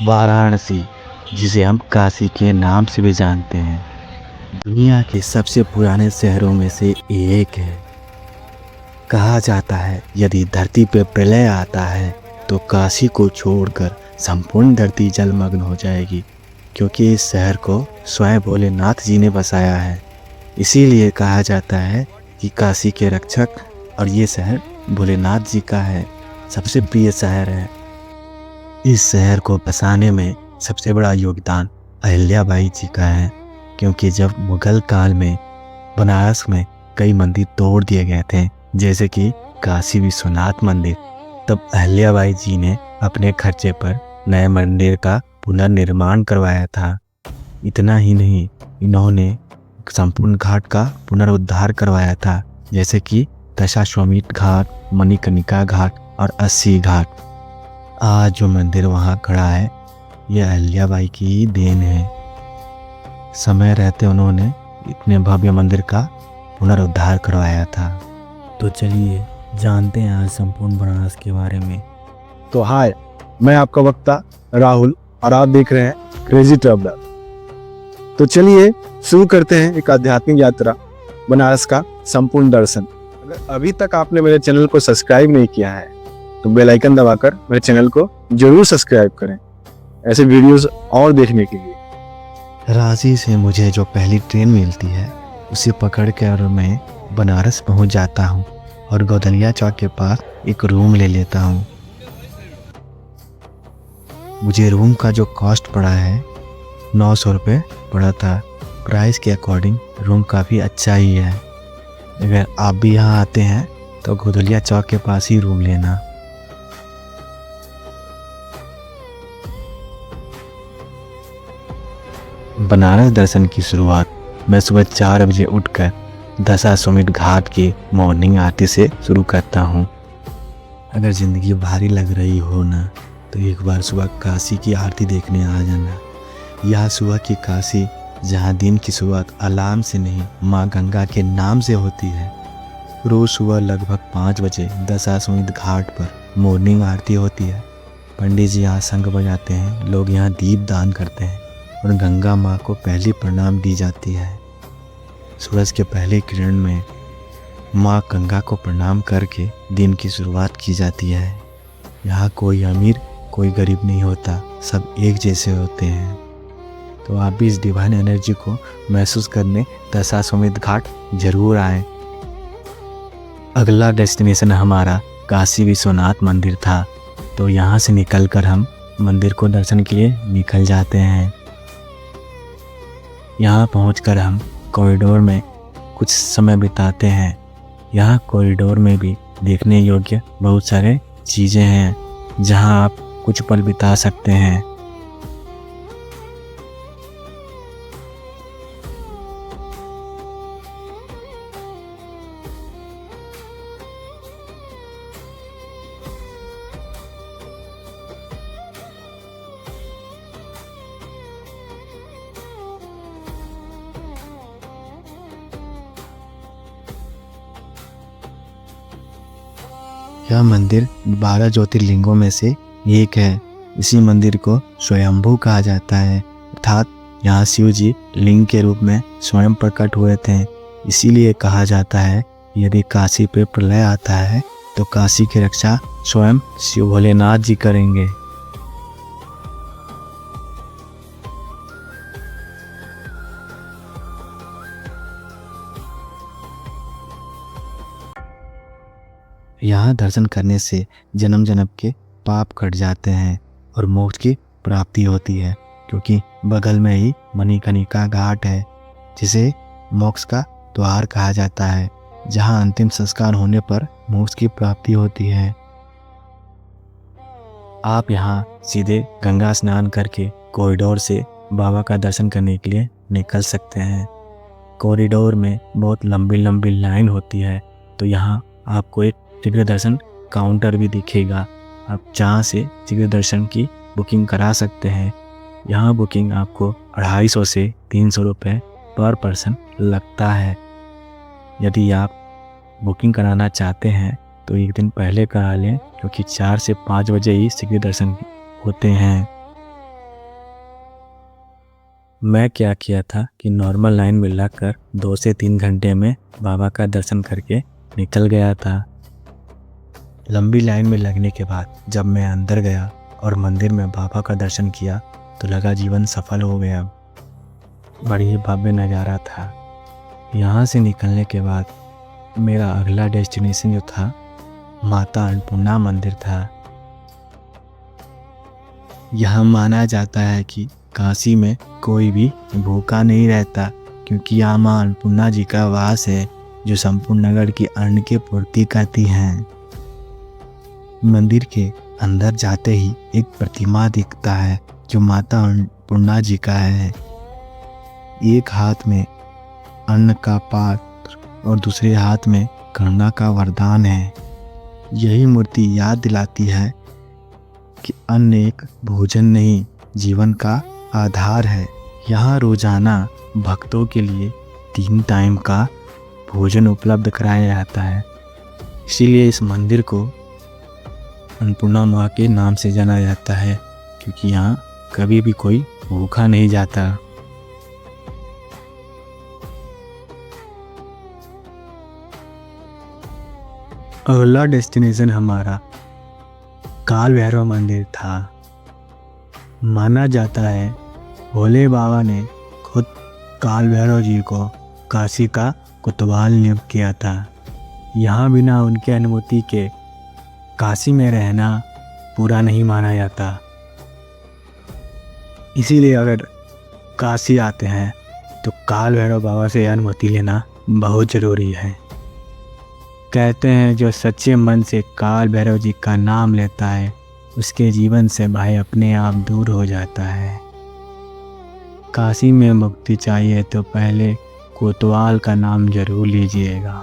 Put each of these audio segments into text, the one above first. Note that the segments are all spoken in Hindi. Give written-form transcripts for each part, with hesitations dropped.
वाराणसी, जिसे हम काशी के नाम से भी जानते हैं, दुनिया के सबसे पुराने शहरों में से एक है। कहा जाता है यदि धरती पर प्रलय आता है तो काशी को छोड़कर संपूर्ण धरती जलमग्न हो जाएगी, क्योंकि इस शहर को स्वयं भोलेनाथ जी ने बसाया है। इसीलिए कहा जाता है कि काशी के रक्षक और ये शहर भोलेनाथ जी का है, सबसे प्रिय शहर है। इस शहर को बसाने में सबसे बड़ा योगदान अहिल्याबाई जी का है, क्योंकि जब मुगल काल में बनारस में कई मंदिर तोड़ दिए गए थे, जैसे कि काशी विश्वनाथ मंदिर, तब अहिल्याबाई जी ने अपने खर्चे पर नए मंदिर का पुनर्निर्माण करवाया था। इतना ही नहीं, इन्होंने संपूर्ण घाट का पुनरुद्धार करवाया था, जैसे कि दशाश्वमेध घाट, मणिकर्णिका घाट और अस्सी घाट। आज जो मंदिर वहाँ खड़ा है, यह अहिल्याबाई की ही देन है। समय रहते उन्होंने इतने भव्य मंदिर का पुनरुद्धार करवाया था। तो चलिए जानते हैं आज संपूर्ण बनारस के बारे में। तो हाय, मैं आपका वक्ता राहुल और आप देख रहे हैं क्रेजी ट्रैवलर। तो चलिए शुरू करते हैं एक आध्यात्मिक यात्रा, बनारस का संपूर्ण दर्शन। अगर अभी तक आपने मेरे चैनल को सब्सक्राइब नहीं किया है तो बेल आइकन दबाकर मेरे चैनल को जरूर सब्सक्राइब करें, ऐसे वीडियोस और देखने के लिए। रांची से मुझे जो पहली ट्रेन मिलती है उसे पकड़ कर मैं बनारस पहुंच जाता हूं और गौदलिया चौक के पास एक रूम ले लेता हूं। मुझे रूम का जो कॉस्ट पड़ा है 900 रुपये पड़ा था। प्राइस के अकॉर्डिंग रूम काफ़ी अच्छा ही है। अगर आप भी यहाँ आते हैं तो गौदलिया चौक के पास ही रूम लेना। बनारस दर्शन की शुरुआत मैं सुबह 4 बजे उठकर दशाश्वमेध घाट की मॉर्निंग आरती से शुरू करता हूँ। अगर ज़िंदगी भारी लग रही हो ना, तो एक बार सुबह काशी की आरती देखने आ जाना। यह सुबह की काशी, जहाँ दिन की शुरुआत अलार्म से नहीं, माँ गंगा के नाम से होती है। रोज़ सुबह लगभग 5 बजे दशाश्वमेध घाट पर मॉर्निंग आरती होती है। पंडित जी यहाँ शंख बजाते हैं, लोग यहाँ दीप दान करते हैं और गंगा माँ को पहली प्रणाम दी जाती है। सूरज के पहले किरण में माँ गंगा को प्रणाम करके दिन की शुरुआत की जाती है। यहाँ कोई अमीर कोई गरीब नहीं होता, सब एक जैसे होते हैं। तो आप भी इस डिवाइन एनर्जी को महसूस करने दशाश्वमेध घाट जरूर आए। अगला डेस्टिनेशन हमारा काशी विश्वनाथ मंदिर था, तो यहाँ से निकलकर हम मंदिर को दर्शन के लिए निकल जाते हैं। यहाँ पहुंचकर हम कॉरिडोर में कुछ समय बिताते हैं। यहाँ कॉरिडोर में भी देखने योग्य बहुत सारे चीज़ें हैं, जहाँ आप कुछ पल बिता सकते हैं। यह मंदिर 12 ज्योतिर्लिंगों में से एक है। इसी मंदिर को स्वयंभू कहा जाता है, अर्थात यहाँ शिव जी लिंग के रूप में स्वयं प्रकट हुए थे। इसीलिए कहा जाता है यदि काशी पे प्रलय आता है तो काशी की रक्षा स्वयं शिव भोलेनाथ जी करेंगे। यहाँ दर्शन करने से जन्म जन्म के पाप कट जाते हैं और मोक्ष की प्राप्ति होती है, क्योंकि बगल में ही मणिकर्णिका घाट है, जिसे मोक्ष का द्वार कहा जाता है, जहाँ अंतिम संस्कार होने पर मोक्ष की प्राप्ति होती है। आप यहाँ सीधे गंगा स्नान करके कॉरिडोर से बाबा का दर्शन करने के लिए निकल सकते हैं। कॉरिडोर में बहुत लंबी लंबी लाइन होती है, तो यहाँ आपको एक शीघ्र दर्शन काउंटर भी दिखेगा। आप जहाँ से शीघ्र दर्शन की बुकिंग करा सकते हैं। यहाँ बुकिंग आपको 250 से 300 रुपये पर पर्सन लगता है। यदि आप बुकिंग कराना चाहते हैं तो एक दिन पहले करा लें, क्योंकि 4 से 5 बजे ही शीघ्र दर्शन होते हैं। मैं क्या किया था कि नॉर्मल लाइन में लगकर 2 से 3 घंटे में बाबा का दर्शन करके निकल गया था। लंबी लाइन में लगने के बाद जब मैं अंदर गया और मंदिर में बाबा का दर्शन किया तो लगा जीवन सफल हो गया। बड़ी भव्य नज़ारा था। यहाँ से निकलने के बाद मेरा अगला डेस्टिनेशन जो था माता अन्नपूर्णा मंदिर था। यहाँ माना जाता है कि काशी में कोई भी भूखा नहीं रहता, क्योंकि यहाँ माँ अन्नपूर्णा जी का वास है जो संपूर्ण नगर की अन्न की पूर्ति करती हैं। मंदिर के अंदर जाते ही एक प्रतिमा दिखता है जो माता अन्नपूर्णा जी का है। एक हाथ में अन्न का पात्र और दूसरे हाथ में करुणा का वरदान है। यही मूर्ति याद दिलाती है कि अन्न एक भोजन नहीं, जीवन का आधार है। यहाँ रोजाना भक्तों के लिए 3 टाइम का भोजन उपलब्ध कराया जाता है। इसीलिए इस मंदिर को अन्नपूर्णा माँ के नाम से जाना जाता है, क्योंकि यहाँ कभी भी कोई भूखा नहीं जाता। अगला डेस्टिनेशन हमारा काल भैरव मंदिर था। माना जाता है भोले बाबा ने खुद काल भैरव जी को काशी का कोतवाल नियुक्त किया था। यहाँ बिना उनकी अनुमति के काशी में रहना पूरा नहीं माना जाता। इसीलिए अगर काशी आते हैं तो काल भैरव बाबा से अनुमति लेना बहुत ज़रूरी है। कहते हैं जो सच्चे मन से काल भैरव जी का नाम लेता है उसके जीवन से भय अपने आप दूर हो जाता है। काशी में मुक्ति चाहिए तो पहले कोतवाल का नाम जरूर लीजिएगा।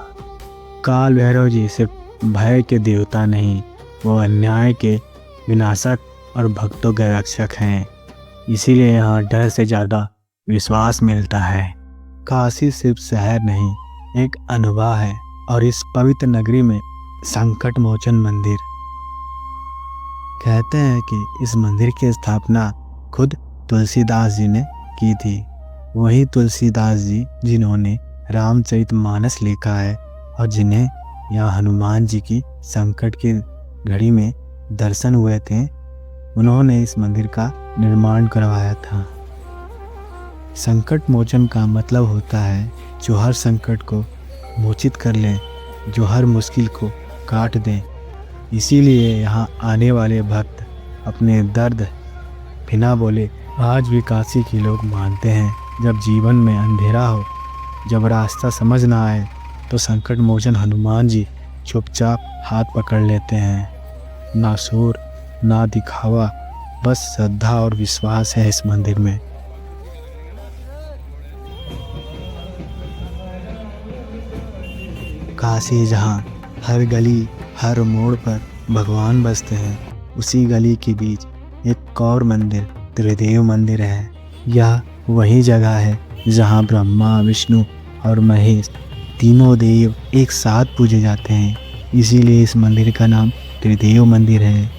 काल भैरव जी सिर्फ भय के देवता नहीं, वो अन्याय के विनाशक और भक्तों के रक्षक हैं। इसीलिए यहाँ डर से ज़्यादा विश्वास मिलता है। काशी सिर्फ शहर नहीं, एक अनुभव है। और इस पवित्र नगरी में संकट मोचन मंदिर, कहते हैं कि इस मंदिर की स्थापना खुद तुलसीदास जी ने की थी। वही तुलसीदास जी जिन्होंने रामचरितमानस लिखा है और जिन्हें यहाँ हनुमान जी की संकट की घड़ी में दर्शन हुए थे, उन्होंने इस मंदिर का निर्माण करवाया था। संकट मोचन का मतलब होता है जो हर संकट को मोचित कर ले, जो हर मुश्किल को काट दे। इसीलिए यहाँ आने वाले भक्त अपने दर्द बिना बोले आज भी काशी के लोग मानते हैं। जब जीवन में अंधेरा हो, जब रास्ता समझ ना आए, तो संकट मोचन हनुमान जी चुपचाप हाथ पकड़ लेते हैं। ना शोर ना दिखावा, बस श्रद्धा और विश्वास है इस मंदिर में। काशी जहाँ हर गली हर मोड़ पर भगवान बसते हैं, उसी गली के बीच एक और मंदिर त्रिदेव मंदिर है। यह वही जगह है जहाँ ब्रह्मा विष्णु और महेश तीनों देव एक साथ पूजे जाते हैं। इसीलिए इस मंदिर का नाम त्रिदेव मंदिर है।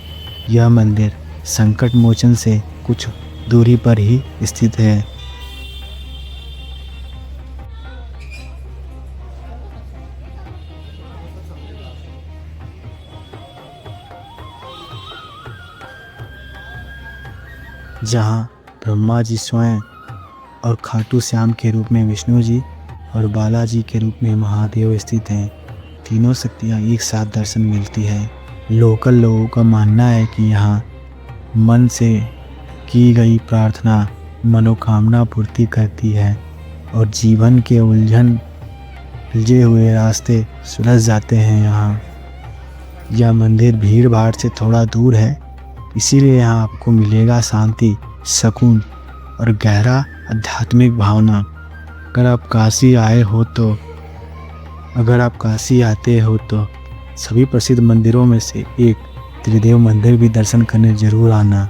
यह मंदिर संकट मोचन से कुछ दूरी पर ही स्थित है। जहाँ ब्रह्मा जी स्वयं और खाटू श्याम के रूप में विष्णु जी और बालाजी के रूप में महादेव स्थित हैं। तीनों शक्तियाँ एक साथ दर्शन मिलती है। लोकल लोगों का मानना है कि यहाँ मन से की गई प्रार्थना मनोकामना पूर्ति करती है और जीवन के उलझे हुए रास्ते सुलझ जाते हैं। यहाँ यह मंदिर भीड़ भाड़ से थोड़ा दूर है, इसीलिए यहाँ आपको मिलेगा शांति, सुकून और गहरा आध्यात्मिक भावना। अगर आप काशी आते हो तो सभी प्रसिद्ध मंदिरों में से एक त्रिदेव मंदिर भी दर्शन करने जरूर आना,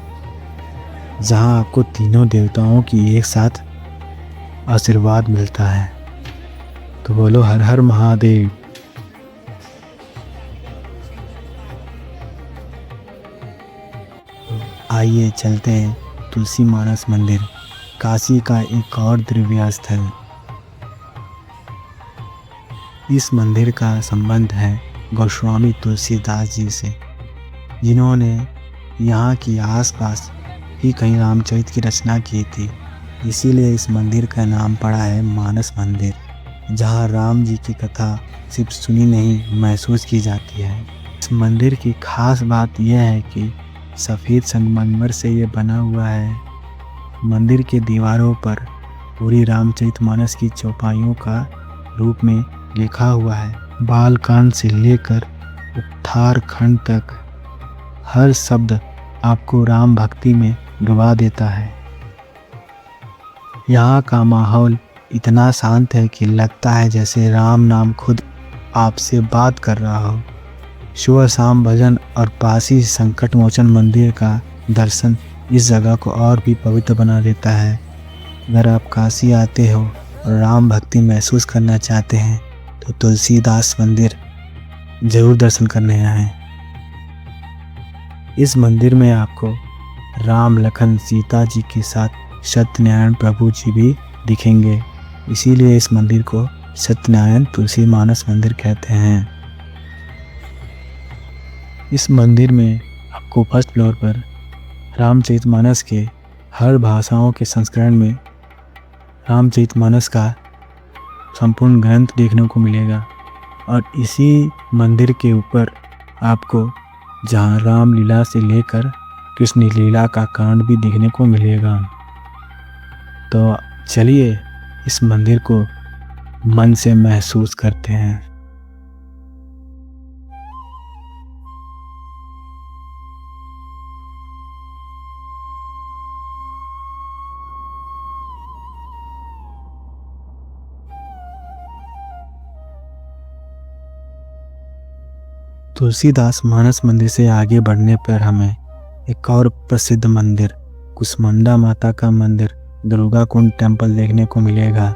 जहाँ आपको तीनों देवताओं की एक साथ आशीर्वाद मिलता है। तो बोलो हर हर महादेव। आइए चलते हैं तुलसी मानस मंदिर, काशी का एक और दिव्य स्थल। इस मंदिर का संबंध है गोस्वामी तुलसीदास जी से, जिन्होंने यहाँ की आसपास ही कहीं रामचरित की रचना की थी। इसीलिए इस मंदिर का नाम पड़ा है मानस मंदिर, जहाँ राम जी की कथा सिर्फ सुनी नहीं महसूस की जाती है। इस मंदिर की खास बात यह है कि सफ़ेद संगमरमर से ये बना हुआ है। मंदिर के दीवारों पर पूरी रामचरितमानस की चौपाइयों का रूप में लिखा हुआ है। बालकांड से लेकर उत्तराखंड तक हर शब्द आपको राम भक्ति में डुबा देता है। यहाँ का माहौल इतना शांत है कि लगता है जैसे राम नाम खुद आपसे बात कर रहा हो। सुबह शाम भजन और पासी संकट मोचन मंदिर का दर्शन इस जगह को और भी पवित्र बना देता है। अगर आप काशी आते हो और राम भक्ति महसूस करना चाहते हैं तो तुलसीदास मंदिर जरूर दर्शन करने आएं। इस मंदिर में आपको राम लखन सीता जी के साथ सत्यनारायण प्रभु जी भी दिखेंगे। इसीलिए इस मंदिर को सत्यनारायण तुलसी मानस मंदिर कहते हैं। इस मंदिर में आपको फर्स्ट फ्लोर पर रामचरितमानस के हर भाषाओं के संस्करण में रामचरितमानस का संपूर्ण ग्रंथ देखने को मिलेगा। और इसी मंदिर के ऊपर आपको जहाँ रामलीला से लेकर कृष्ण लीला का कांड भी देखने को मिलेगा। तो चलिए इस मंदिर को मन से महसूस करते हैं। तुलसीदास मानस मंदिर से आगे बढ़ने पर हमें एक और प्रसिद्ध मंदिर कुसमुंडा माता का मंदिर दुर्गा कुंड टेम्पल देखने को मिलेगा।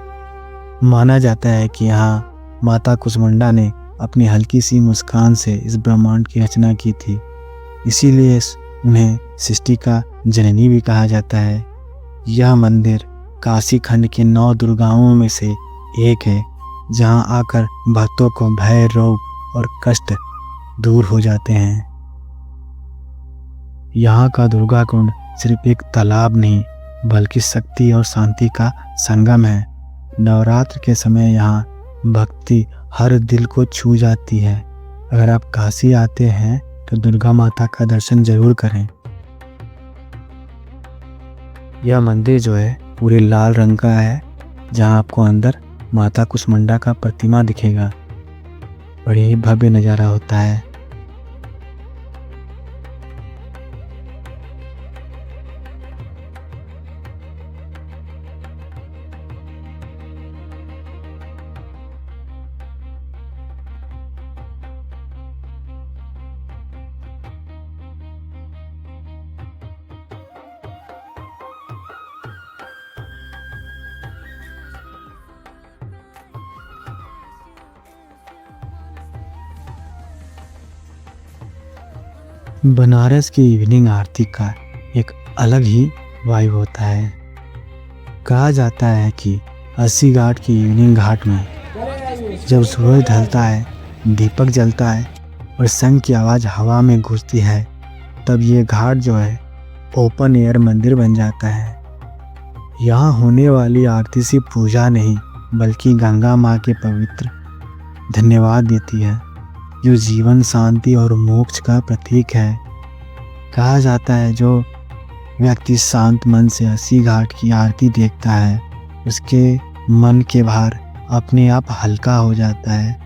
माना जाता है कि यहाँ माता कुसमुंडा ने अपनी हल्की सी मुस्कान से इस ब्रह्मांड की रचना की थी। इसीलिए उन्हें सृष्टि का जननी भी कहा जाता है। यह मंदिर काशी खंड के 9 दुर्गाओं में से एक है, जहाँ आकर भक्तों को भय, रोग और कष्ट दूर हो जाते हैं। यहाँ का दुर्गा कुंड सिर्फ एक तालाब नहीं बल्कि शक्ति और शांति का संगम है। नवरात्र के समय यहाँ भक्ति हर दिल को छू जाती है। अगर आप काशी आते हैं तो दुर्गा माता का दर्शन जरूर करें। यह मंदिर जो है पूरे लाल रंग का है, जहाँ आपको अंदर माता कुसमुंडा का प्रतिमा दिखेगा। बड़ी ही भव्य नज़ारा होता है। बनारस की इवनिंग आरती का एक अलग ही वाइब होता है। कहा जाता है कि 80 घाट की इवनिंग घाट में जब सूरज ढलता है, दीपक जलता है और शंख की आवाज़ हवा में गूंजती है, तब ये घाट जो है ओपन एयर मंदिर बन जाता है। यहाँ होने वाली आरती सिर्फ पूजा नहीं बल्कि गंगा माँ के पवित्र धन्यवाद देती है, जो जीवन, शांति और मोक्ष का प्रतीक है। कहा जाता है जो व्यक्ति शांत मन से 80 घाट की आरती देखता है, उसके मन के भार अपने आप हल्का हो जाता है।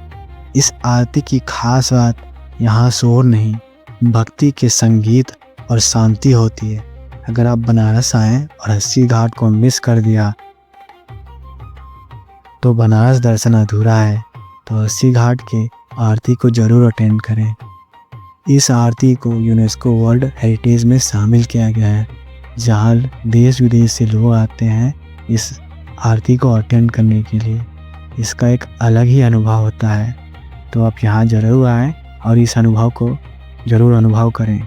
इस आरती की खास बात यहाँ शोर नहीं, भक्ति के संगीत और शांति होती है। अगर आप बनारस आएँ और 80 घाट को मिस कर दिया तो बनारस दर्शन अधूरा है। तो 80 घाट के आरती को जरूर अटेंड करें। इस आरती को यूनेस्को वर्ल्ड हेरिटेज में शामिल किया गया है, जहाँ देश विदेश से लोग आते हैं इस आरती को अटेंड करने के लिए। इसका एक अलग ही अनुभव होता है। तो आप यहाँ ज़रूर आएँ और इस अनुभव को ज़रूर अनुभव करें।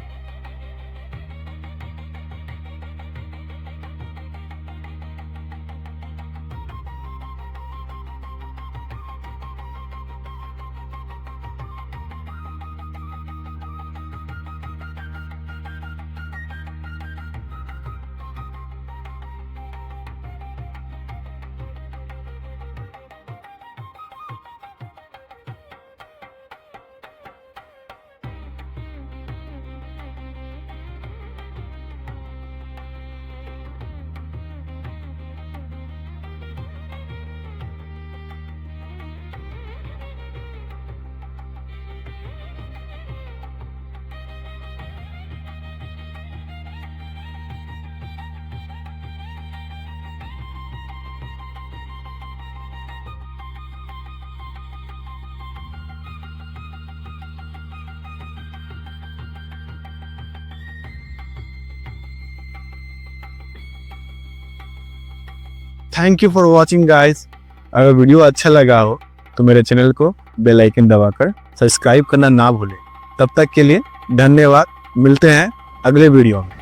Thank you for watching guys. अगर वीडियो अच्छा लगा हो तो मेरे चैनल को बेल आइकन दबाकर सब्सक्राइब करना ना भूलें। तब तक के लिए धन्यवाद। मिलते हैं अगले वीडियो में।